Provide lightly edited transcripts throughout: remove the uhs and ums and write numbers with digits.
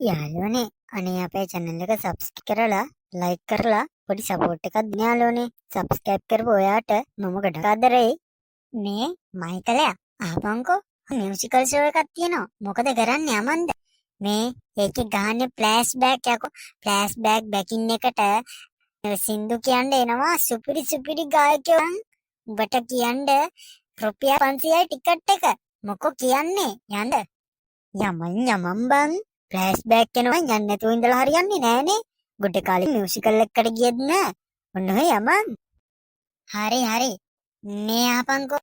යාළුවනේ අනේ අපේ channel එක subscribe කරලා like කරලා පොඩි support එකක් දෙන්න යාළුවනේ. subscribe කරපු ඔයාට මම ගොඩක් ආදරෙයි. මේ මයිකලයා ආපන්කෝ musical show එකක් තියෙනවා. මොකද කරන්නේ අමන්ද? මේ ඒකේ ගහන්නේ flashback යකෝ. flashback backing එකට සින්දු කියන්න එනවා සුපිරි ගායකයන්. උඹට කියන්න රුපියල් 500යි ටිකට් එක. මොකෝ කියන්නේ යන්න? යමන් බං. ෆ්ලෑෂ්බෑක් යනවා යන්නේ නැතුව ඉඳලා හරියන්නේ නෑනේ. ගොඩ කාලේ මියුසිකල් එකකට ගියෙත් නෑ. ඔන්න ඔය යමන්. හරි. මේ ආපන්කෝ.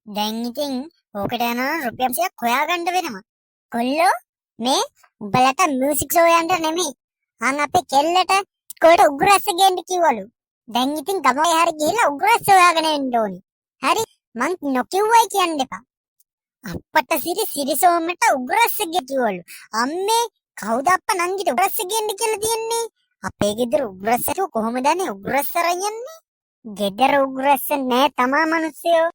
දැන් ඉතින් ඕකට යනවා රුපියල් 100ක් හොයාගන්න වෙනවා. කොල්ලෝ මේ උඹලට මියුසික් ෂෝ යන්න නෙමෙයි. අන් අපේ කෙල්ලට ස්කෝලට උගුරස්ස ගේන්න කිව්වලු. දැන් ඉතින් ගමේ හරි ගිහලා උගුරස්ස හොයාගෙන එන්න ඕනි. හරි මං නොකියුවයි කියන්න එපා. අපට සිරිසෝමට උගුරස්ස කිව්වලු. අම්මේ කවුද අප්පා නංගිට උගුරස්ස ගේන්න කියලා තියන්නේ? අපේ ගෙදර උගුරස්ස කොහොමද අනේ උගුරස්ස රයන්නේ? ගෙදර උගුරස්ස නෑ තමා මිනිස්සයෝ.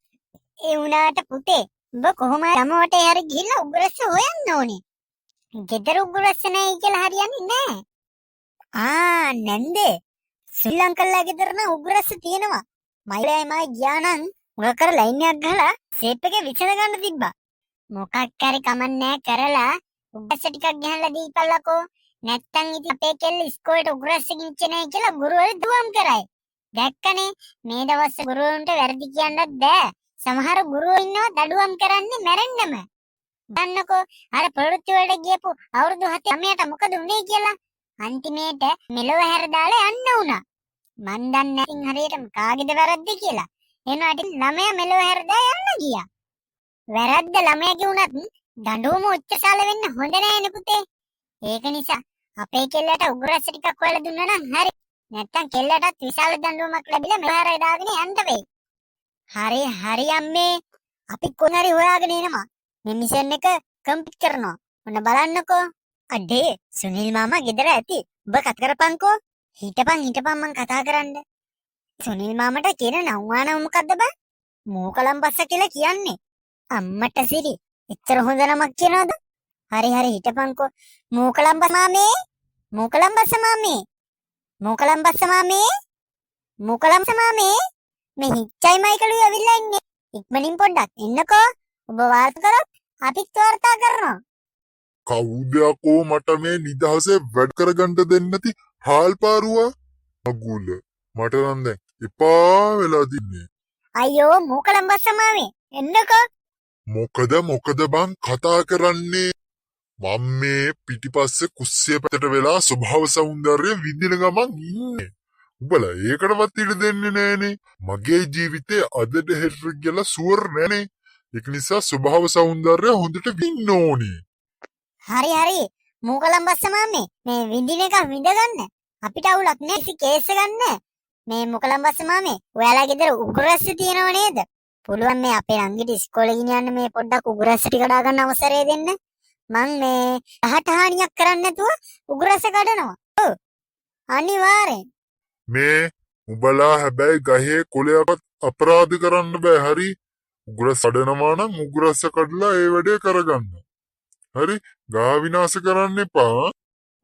ඒ උනාට පුතේ උඹ කොහොම ගමවට හරි ගිහලා උගුරස්ස හොයන්න ඕනේ. ගෙදර උගුරස්ස නෑ කියලා හරියන්නේ නෑ. නැන්දේ ශ්‍රී ලංකල්ලා ගෙදර නම් උගුරස්ස තියෙනවා. මයි ගියා නම් මොකක් කර ලයින් එකක් ගහලා සේප් එකේ විසඳ ගන්න තිබ්බා. මොකක් හරි කමන්නේ කරලා උගුරස්ස ටිකක් ගහලා දීපල්ලකෝ. නැත්තම් ඉතින් අපේ කෙල්ල ඉස්කෝලේට උගුරස්ස ගිහින් නැහැ කියලා ගුරුවරු දුවම් කරයි. දැක්කනේ මේ දවස් ගුරුවරුන්ට වැරදි කියන්නත් බෑ. සමහර ගුරුවෝ ඉන්නවා දඩුවම් කරන්නේ මැරෙන්නම. දන්නකෝ අර ප්‍රවෘත්ති වලට ගියපු අවුරුදු 7 මොකද උනේ කියලා. අන්තිමේට මෙලොව හැර දාලා යන්න වුණා. මන් දන්නේ නැතිනම් හරියටම කාගේද වැරද්ද කියලා. එනවා ඉතින් ළමයා මෙලොව හැර දාලා යන්න ගියා. වැරද්ද ළමයාගේ වුණත් දඬුවම උච්චසාල වෙන්න හොඳ නෑනේ පුතේ. ඒක නිසා අපේ කෙල්ලට උගුරස්ස ටිකක් හොයලා දුන්නා නම් හරි. නැත්තම් කෙල්ලටත් විශාල දඬුවමක් ලැබිලා මෙලොව හැර දාගෙන යන්න වෙයි. හරි අම්මේ. අපි කොහරි හොයාගෙන එනවා. මේ මිෂන් එක කම්ප්ලීට් කරනවා. ඔන්න බලන්නකෝ. අඩේ සුනිල් මාමා ගෙදර ඇති. ඔබ කතා කරපන්කෝ. හිටපන් මං කතා කරන්න. සුනිල් මාමට කියන නම්වානම මොකද්ද බං? මෝකලම් බස්ස කියලා කියන්නේ. අම්මට සිරි. එච්චර හොඳ නමක් කියනවද? හරි හිටපන්කෝ. මෝකලම් බස්ස මාමේ. මේ හිච්චයි මයිකලුයි ඇවිල්ලා ඉන්නේ. ඉක්මනින් පොඩ්ඩක් එන්නකෝ. ඔබ වාර්තා කරොත් අපිත් වාර්තා කරනවා. කවුද යකෝ මට මේ නිදහසේ වැඩ කරගන්න දෙන්නේ නැති හාල් පාරුවා? අගුල මට නම් දැන් එපා වෙලා තින්නේ. අයියෝ මෝකලම් බස්ස මාමේ එන්නකෝ. මොකද බං කතා කරන්නේ? මම මේ පිටිපස්සේ කුස්සිය පැත්තට වෙලා ස්වභාව සෞන්දර්යය විඳින ගමන් ඉන්නේ. උඹලා ඒකටවත් ඉඩ දෙන්නේ නෑනේ. මගේ ජීවිතේ අදට හෙට කියලා සුවර් නෑනේ. ඒක නිසා ස්වභාව සෞන්දර්යය හොඳට විඳින්න ඕනේ. හරි මෝකලම් බස්ස මාමේ මේ විඳින එක විඳගන්න. අපිට අවුලක් නෑ. ඉතින් කේස් ගන්න. මේ මොකලම් බස්ස මාමේ ඔයාලා ගෙදර උගුරස්ස තියෙනව නේද? පුළුවන් මේ අපේ නංගිට ඉස්කෝලේ ගෙනියන්න මේ පොඩ්ඩක් උගුරස්ස ටික කඩා ගන්න අවසරය දෙන්න. මං මේ අහටහානියක් කරන්නේ නැතුව උගුරස්ස කඩනවා. ඔව් අනිවාර්යෙන්. මේ උඹලා හැබැයි ගහේ කොලයකට අපරාධ කරන්න බෑ. හරි උගුරස්ස කඩනවා නම් උගුරස්ස කඩලා ඒ වැඩේ කරගන්න. හරි ගහ විනාශ කරන්න එපා.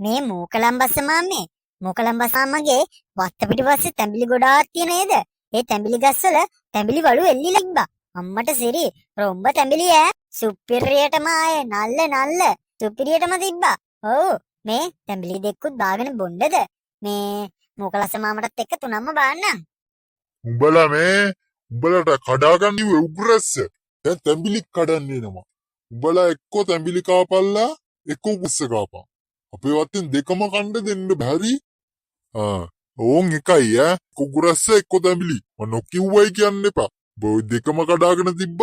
මේ මොකලම් බස්ස මාමේ මගේ වත්ත පිටිපස්සේ තැඹිලි ගොඩාක් තියෙන නේද? ඒ තැඹිලි ගස්වල තැඹිලි වලු එල්ලිලා ඉබ්බා. අම්මට සිරි රොම්බ තැඹිලි සුපිරියටම ආයේ නල්ල සුපිරියටම තිබ්බා. ඔව් මේ තැඹිලි දෙකකුත් දාගෙන බොන්නද? මේ මොකලස මාමටත් එක්ක තුනම්ම බාන්නම්. උඹලට කඩාගන්න ඉව උගුරස්ස. දැන් තැඹිලි කඩන්න එනවා. උඹලා එක්කෝ තැඹිලි කාපල්ලා එක්කෝ උගුස්ස කාපන්. අපේ වත්තෙන් දෙකම කන්න දෙන්න බැරි. ඕන් එකයි කුගුරස්ස එක්ක තැඹිලි. මම නොකියුවයි කියන්න එපා. බෝ දෙකම කඩාගෙන තිබ්බත්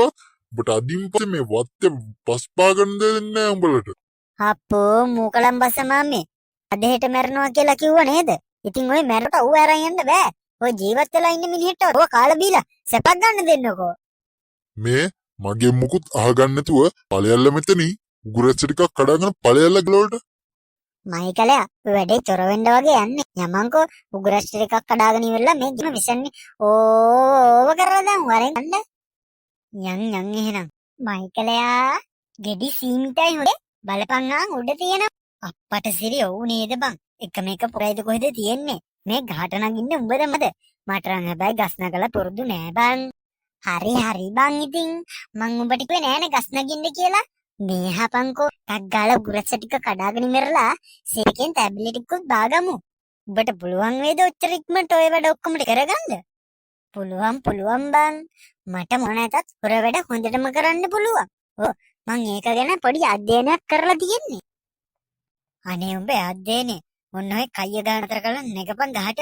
ඔබට අදින් පස්සේ මේ වත්තේ පස්පාගන්න දෙන්නේ නැහැ උඹලට. අපෝ මෝකලම් බස්ස මාමේ අද හෙට මැරෙනවා කියලා කිව්ව නේද? ඉතින් ඔය මැරුණට ඌ අරන් යන්න බෑ. ඔය ජීවත් වෙලා ඉන්න මිනිහෙට ඔය කාලා බීලා සැපක් ගන්න දෙන්නකෝ. මේ මගේ මුකුත් අහගන්න නැතුව ඵලයල්ල මෙතනින් උගුරස්ස ටිකක් කඩාගෙන ඵලයල්ල ගලවලට. මයිකලයා වැඩේ චොර වෙන්න වගේ යන්නේ. යමන්කෝ උගුරස්ස ටිකක් කඩාගෙන ඉවරලා මේ ගිම විසන්නේ. ඕව කරලා දැන් වරෙන් ගන්න. යන් එහෙනම්. මයිකලයා ගෙඩි සීමිතයි හොදේ. බලපං උඩ තියෙන අප්පට සිරි ඔව් නේද බං? එක මේක පුරයිද කොහෙද තියෙන්නේ? මේ ගහට නගින්න උඹද මද? මට නම් හැබැයි ගස් නගලා පුරුදු නෑ බං. හරි හරි බං ඉතින් මං උඹට කිව්වේ නෑනේ ගස් නගින්න කියලා. මේ හපන්කෝ ටක් ගාලා උගුරස්ස ටික කඩාගෙන ඉවරලා සේකෙන් ටැබ්ලට් එකකුත් දාගමු. උඹට පුළුවන් වේද ඔච්චර ඉක්මනට ඔය වැඩ ඔක්කොම කරගන්න? පුළුවන් බං. මට මොන නැතත් හොර වැඩ හොඳටම කරන්න පුළුවන්. ඔව් මං ඒක ගැන පොඩි අධ්‍යයනයක් කරලා තියෙන්නේ. අනේ උඹ අධ්‍යයනේ මොන ඔය කය ගන්න අතර කරලා නැගපන් ගහට.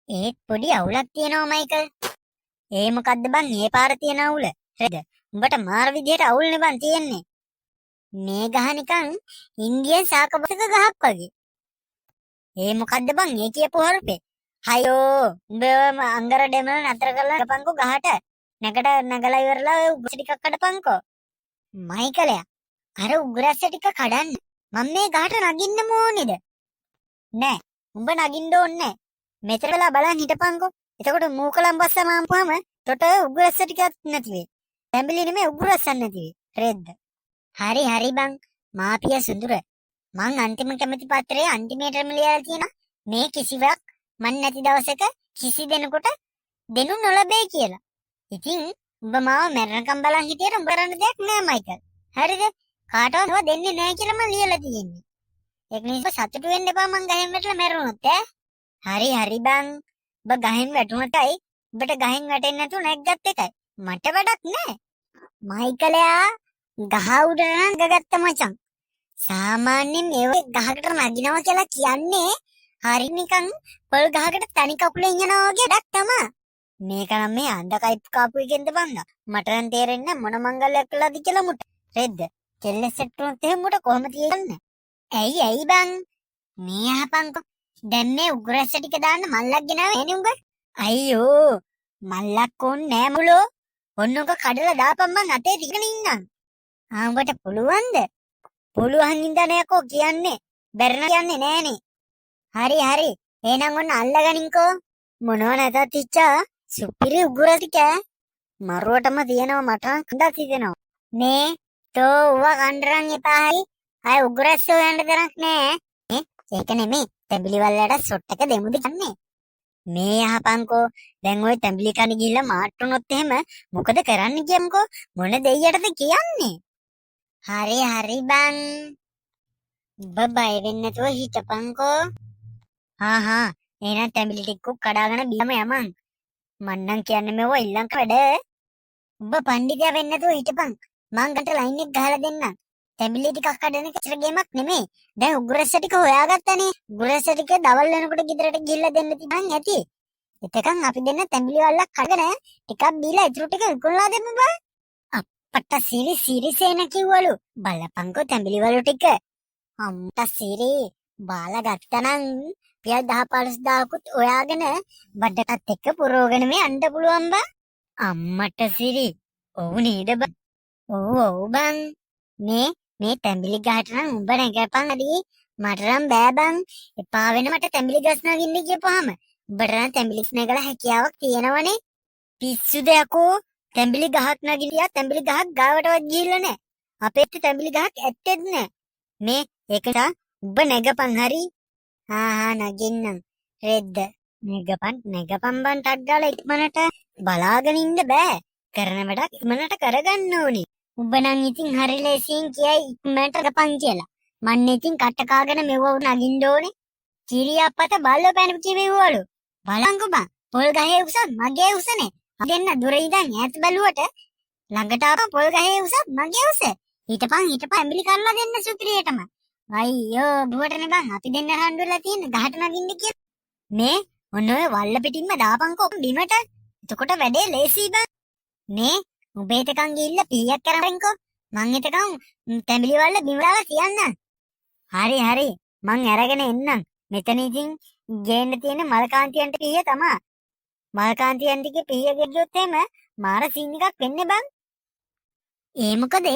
ඒත් පොඩි අවුලක් තියෙනවා මයිකල්. ඒ මොකද්ද බං මේ පාර තියෙන අවුල? හරිද? උඹට මාර විදියට අවුල්නේ බං තියෙන්නේ. මේ ගහ නිකන් ඉන්දියන් සාකපසක ගහක් වගේ. ඒ මොකද්ද බං ඒ කියපු හරුපේ? හයෝ උඹ අංගර ඩෙමල නතර කරලා ගපන්කෝ ගහට. නැගට නගලා ඉවරලා ඔය උගුර ටිකක් කඩපන්කෝ. මයිකලයා අර උගුරස්ස ටික කඩන්න. මම මේ ගහට නගින්න ඕනේද? නෑ උඹ නගින්න ඕනේ නෑ. මෙතන වෙලා බලන් හිටපන්කෝ. එතකොට මූකලම් බස්ස මාම්පුවාම තොට උගුරස්ස ටිකක් නැති වෙයි. තැඹිලි නෙමෙයි උගුරස්සක් නැති වෙයි. රෙද්ද. හරි බං. මාපිය සුඳුර. මං අන්තිම කැමති පත්‍රයේ අන්තිමේටම ලියලා තියෙනවා මේ කිසිවක් මන් නැති දවසක කිසි දෙනෙකුට දෙනු නොලැබේ කියලා. ඉතින් උඹ මාව මැරණකම් බලන් හිටියට උඹ කරන්න දෙයක් නෑ මයිකල්. හරිද? කාටවත් ඒවා දෙන්නේ නෑ කියලා මං ලියලා තියෙන්නේ. ඒක නිසා සතුටු වෙන්න එපා මං ගහෙන් වැටලා මැරුණොත් ඈ. හරි බං. ඔබ ගහෙන් වැටුණටයි ඔබට ගහෙන් වැටෙන්නේ නැතුව නැග්ගත් එකයි. මට වැඩක් නෑ. මයිකලයා ගහ උඩට නම් ගගත්ත මචං. සාමාන්‍යයෙන් මේ වගේ ගහකට නගිනවා කියලා කියන්නේ හරි නිකන් පොල් ගහකට තනි කකුලෙන් යනවා වගේ වැඩක් තමයි. මේක නම් මේ අන්ධකයිප් කාපු එකෙන්ද බංගා. මට නම් තේරෙන්නේ මොන මංගල්‍යයක් කළාද කියලා මුට. රෙද්ද. කෙල්ල සෙට් වුණොත් එහෙම මුට කොහොමද කියන්නේ? ඇයි බං? මේ අහපන්කෝ. දැන් මේ උගුරස්ස ටික දාන්න මල්ලක් ගෙනාවේ නේ උඹ? අයියෝ මල්ලක් ඕනේ නෑ මුලෝ. ඔන්නක කඩලා දාපන් මං අතේ තියගෙන ඉන්නම්. උඹට පුළුවන්ද? පුළුවන් ඉඳනයකෝ කියන්නේ. බැරි නම් කියන්නේ නෑනේ. හරි. එහෙනම් ඔන්න අල්ලගනින්කෝ. මොනව නැතත් ඉච්චා සුපිරි උගුර ටික මරුවටම තියෙනවා මට කඳක් හිතෙනවා. මේ තෝ උව කණ්ඩරන් එපායි. අය උගුරස්ස හොයන්න තරක් නෑ. ඒක නෙමෙයි. තැඹිලි වලට සොට් එක දෙමුද කියන්නේ. මේ අහපන්කෝ. දැන් ওই තැඹිලි කන ගිහිල්ලා මාට් වුණොත් එහෙම මොකද කරන්න කියමුකෝ. මොන දෙයියටද කියන්නේ? හරි බං. බබයි වෙන්න නැතුව හිටපන්කෝ. හා එහෙනම් තැඹිලි ටිකක් කඩාගෙන බිම යමන්. මන්නම් කියන්නේ මේව ඉල්ලංක වැඩ. ඔබ පණ්ඩිතයා වෙන්න නැතුව හිටපන්. මං ගන්ට ලයින් එක ගහලා දෙන්නම්. තැඹිලි ටිකක් කඩන එක ඉතර ගේමක් නෙමෙයි. දැන් උගුරස්ස ටික හොයාගත්තනේ. උගුරස්ස ටික දවල් වෙනකොට ගෙදරට ගිහිල්ලා දෙන්න තිබන් ඇති. එතකන් අපි දෙන්න තැඹිලි වල්ලක් කඩගෙන ටිකක් බීලා ඉතුරු ටික විකුණලා දෙමු බා. අප්පට සිරිසේන කිව්වලු. බලපන්කෝ තැඹිලි වල ටික. අම්මට සිරි බාලා ගත්තනම් පියල් 10-15000කුත් ඔයාගෙන බඩටත් එක්ක පුරවගෙන මේ යන්න පුළුවන් බා. අම්මට සිරි. ඔව් නේද බං? ඔව් බං. මේ තැඹිලි ගහට නම් උඹ නැගපන් අදී. මට නම් බෑ බං. එපා වෙන මට තැඹිලි ගස් නගින්න කියපුවාම. උඹට නම් තැඹිලි නගලා හැකියාවක් තියෙනවනේ. පිස්සුද යකෝ? තැඹිලි ගහක් නගිලියා තැඹිලි ගහක් ගාවටවත් ගිහිල්ලා නැහැ. අපේත් තැඹිලි ගහක් ඇත්තෙත් නැහැ. මේ ඒකට උඹ නැගපන් හරි. හා නගින්නම්. රෙද්ද. නැගපන් බං ටක් ගාලා ඉක්මනට බලාගෙන ඉන්න බෑ. කරන වැඩක් ඉක්මනට කරගන්න ඕනේ. උඹ නම් ඉතින් හරි ලේසියෙන් කියයි ඉක්මනට ගපන් කියලා. මන්න ඉතින් කට කාගෙන මෙව නගින්න ඕනේ. කිරියප්පත බල්ලෝ පැන කිවෙවලු. බලංකෝ බං. පොල් ගහේ උස මගේ උසනේ. දෙන්න දුර ඉඳන් ඈත බැලුවට ළඟට ආපන් පොල් ගහේ උස මගේ උස. හිටපන් ඇඹිලි කරලා දෙන්න සුපිරියටම. අයියෝ බුවටනේ බං අපි දෙන්න රණ්ඩු වෙලා තියෙන ගහට නගින්න කියලා. මේ ඔන්න ඔය වල්ල පිටින්ම දාපන්කෝ බිමට. එතකොට වැඩේ ලේසි බං. මේ උඹේ තකන් ගිහිල්ලා පීයක් කරපන්කෝ. මං එතකන් තැඹිලි වල්ල බිම දාලා තියන්න. හරි මං අරගෙන එන්නම්. මෙතන ඉතින් ගේන්න තියෙන මල්කාන්තියන්ට පීය තමයි. මල්කාන්තියන්ටිගේ පීය ගෙඩියොත් එහෙම මාර සීන් එකක් වෙන්නේ බං. ඒ මොකද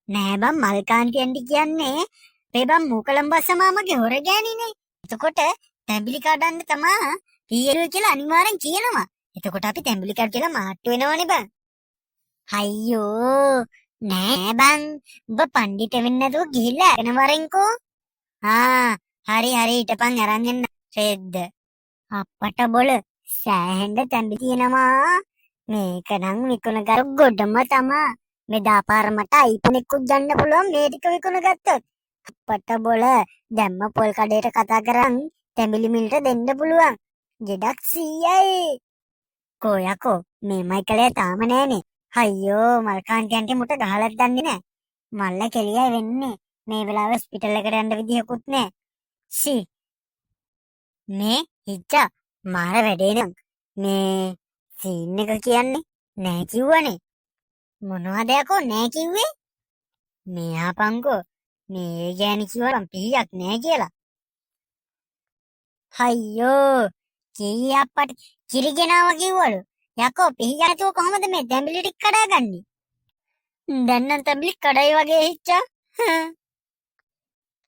නෑ බං මල්කාන්තියන්ටි කියන්නේ අපේ බං මූකලම්බස්ස මාමගේ හොර ගෑණිනේ. එතකොට තැඹිලි කඩන්න තමයි පීයරුව කියලා අනිවාර්යෙන් කියනවා. එතකොට අපි තැඹිලි කඩ කියලා මාට්ටු වෙනවනේ බං. අයියෝ නෑ බං. ඔබ පණ්ඩිත වෙන්න නැතුව ගිහිල්ලා අරගෙන වරෙන්කෝ. හරි හිටපන් අරන් එන්න රෙද්ද. අපට බොල සෑහෙන්න තැඹි තියෙනවා. මේක නම් විකුණ කර ගොඩම තමා. මෙදා පාර මට අයිපනෙකුත් ගන්න පුළුවන් මේ ටික විකුණ ගත්තොත්. අපට බොල දැම්ම පොල් කඩේට කතා කරන් තැඹිලි මිලට දෙන්න පුළුවන්. ගෙඩක් 100යි. කොයකෝ මේ මයිකලේ තාම නෑනේ. අයියෝ මල්කාන්තියන්ට මුට ගහලත් දන්නේ නෑ. මල්ල කෙලියයි වෙන්නේ. මේ වෙලාවේ හොස්පිටල් එකට යන්න විදිහකුත් නෑ. සී මේ හිච්චා මාර වැඩේ නම් මේ සීන් එක කියන්නේ නෑ කිව්වනේ. මොනවද යකෝ නෑ කිව්වේ? මේ ආපංකෝ මේ ගෑණි කිව්වනම් පිහියක් නෑ කියලා. අයියෝ කී අප්පට කිරිගෙනාව කිව්වලු. යකෝ පිහිය නැතුව කොහොමද මේ තැඹිලි ටික කඩාගන්නේ? දැන් නම් තැඹිලි කඩයි වගේ හිච්චා.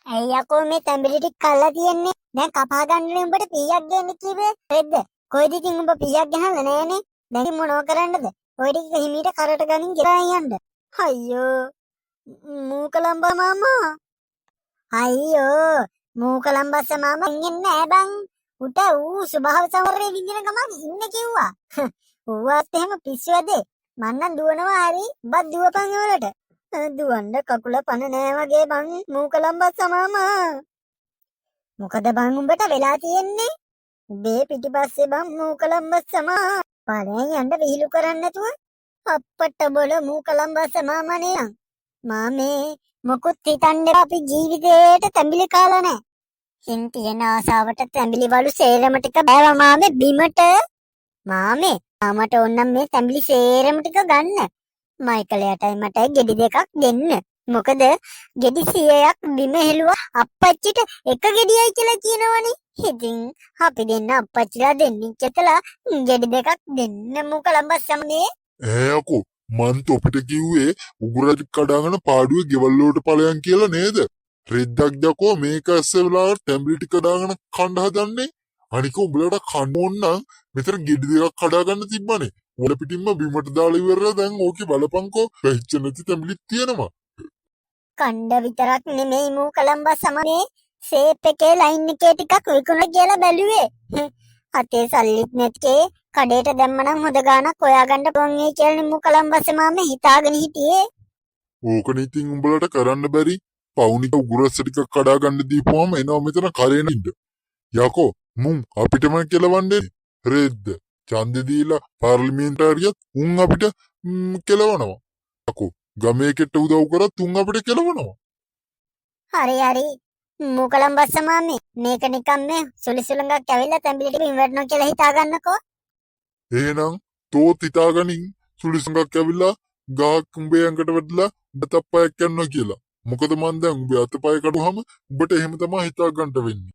ඇයි යකෝ මේ තැඹිලි ටික කල්ලා තියෙන්නේ? දැන් කපා ගන්නනේ උඹට පිහියක් දෙන්න කිව්වේ. රෙද්ද කොයිද ඉතින් උඹ පිහියක් ගහලා නෑනේ. දැන් මොනව කරන්නද? ඔය ටික හිමීට කරට ගනින් ගෙරා යන්න. අයියෝ මූකලම්බා මාමා. අයියෝ මූකලම්බස්ස මාමා ඉන්නේ නෑ බං. උට ඌ ස්වභාව සංවරයේ විඳින ගමන් ඉන්න කිව්වා. ඌවත් එහෙම පිස්සු ඇදේ. මන්නම් දුවනවා හරි. බත් දුවපන් වලට. දුවන්න කකුල පන නෑ වගේ බං මූකලම්බස්ස මාමා. මොකද බං උඹට වෙලා තියෙන්නේ? උඹේ පිටිපස්සේ බං මූකලම්බස්ස මාමා. පලයන් යන්න විහිළු කරන්නේ නැතුව අප්පට බොල මූකලම්බස්ස මාමනේ. මාමේ මොකුත් හිතන්න අපි ජීවිතේට තැඹිලි කාලා නෑ. හින් තියෙන ආසාවට තැඹිලි වලු සේරම ටික බෑවා මාමේ බිමට. මාමේ ආමට ඕන්නම් මේ තැඹිලි සේරම ටික ගන්න. මයිකලයටයි මටයි ගෙඩි දෙකක් දෙන්න. මොකද ගෙඩි 100ක් බිම හෙළුවා අප්පච්චිට එක ගෙඩියයි කියලා කියනවනේ. ඉතින් අපි දෙන්න අප්පච්චිලා දෙන්නින් චතලා ගෙඩි දෙකක් දෙන්න මූකලම්බස්සමනේ. යකෝ මන් තොපිට කිව්වේ උගුරට කඩාගෙන පාඩුවේ ගෙවල් වලට ඵලයන් කියලා නේද? රෙද්දක් දකෝ මේක ඇස්සේ වෙලාවට තැඹිලි ටික දාගෙන කන්න හදන්නේ. අනික උඹලට කන්න ඕන නම් මෙතන ගෙඩි දෙකක් කඩා ගන්න තිබ්බනේ. වල පිටින්ම බිමට දාලා ඉවරලා දැන් ඕකේ බලපංකෝ පැහිච්ච නැති තැඹිලිත් තියෙනවා. කණ්ඩ විතරක් නෙමෙයි මූකලම්බස්සමනේ සේප් එකේ ලයින් එකේ ටිකක් විකුණලා කියලා බැලුවේ. අතේ සල්ලිත් නැත්කේ කඩේට දැම්මනම් හොඳ ගාණක් හොයාගන්න පුළුවන් ඒ කියලා මූකලම්බස්ස මාමේ හිතාගෙන හිටියේ. ඕකනේ ඉතින් උඹලට කරන්න බැරි. පවුනික උගුරස්ස ටික කඩා ගන්න දීපුවම එනවා මෙතන කරේන ඉන්න. යකෝ මුන් අපිටම කෙලවන්නේ රෙද්ද. ඡන්දෙ දීලා පාර්ලිමේන්තුවට උන් අපිට කෙලවනවා. යකෝ ගමේ කෙට උදව් කරත් උන් අපිට කෙලවනවා. හරි මූකලම්බස්ස මාමේ මේක නිකන් මේ සුලිසුලඟක් ඇවිල්ලා තැඹිලි ටික ඉවරනවා කියලා හිතාගන්නකෝ. එහෙනම් තෝත් හිතාගනින් සුලිසුඟක් ඇවිල්ලා ගහක් උඹේ ඇඟට වැටලා උඹ තප්පයක් යනවා කියලා. මොකද මන් දැන් උඹේ අතපය කඩුවම උඹට එහෙම තමයි හිතා ගන්න වෙන්නේ.